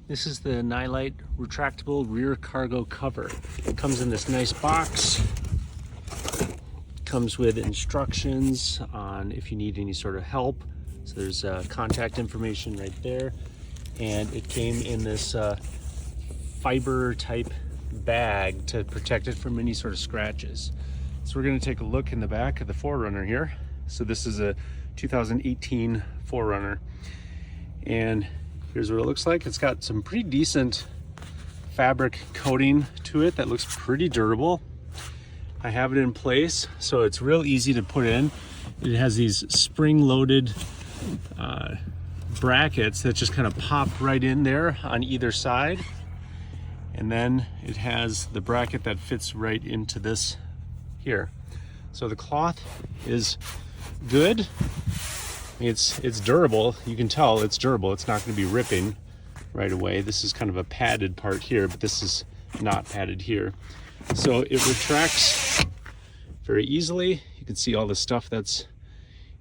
This is the Nilight retractable rear cargo cover. It comes in this nice box. Comes with instructions on if you need any sort of help. So there's contact information right there. And it came in this fiber type bag to protect it from any sort of scratches. So we're going to take a look in the back of the 4Runner here. So this is a 2018 4Runner. And here's what it looks like. It's got some pretty decent fabric coating to it that looks pretty durable. I have it in place, so it's real easy to put in. It has these spring-loaded brackets that just kind of pop right in there on either side. And then it has the bracket that fits right into this here. So the cloth is good. It's durable. You can tell it's durable. It's not going to be ripping right away. This is kind of a padded part here, but this is not padded here. So it retracts very easily. You can see all the stuff that's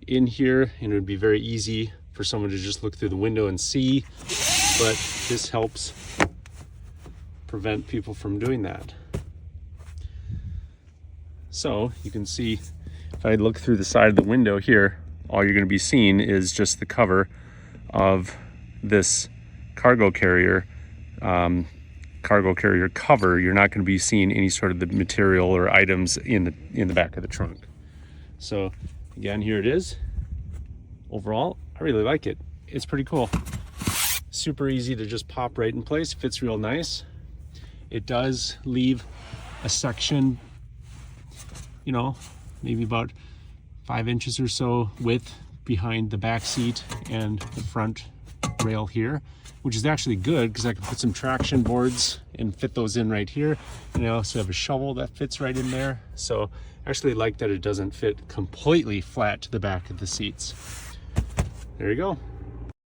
in here, and it would be very easy for someone to just look through the window and see, but this helps prevent people from doing that. So you can see if I look through the side of the window here, all you're going to be seeing is just the cover of this cargo carrier cover. You're not going to be seeing any sort of the material or items in the back of the trunk. So again, here it is. Overall, I really like it. It's pretty cool. Super easy to just pop right in place. Fits real nice. It does leave a section, you know, maybe about 5 inches or so width behind the back seat and the front rail here, which is actually good because I can put some traction boards and fit those in right here. And I also have a shovel that fits right in there. So I actually like that it doesn't fit completely flat to the back of the seats. There you go.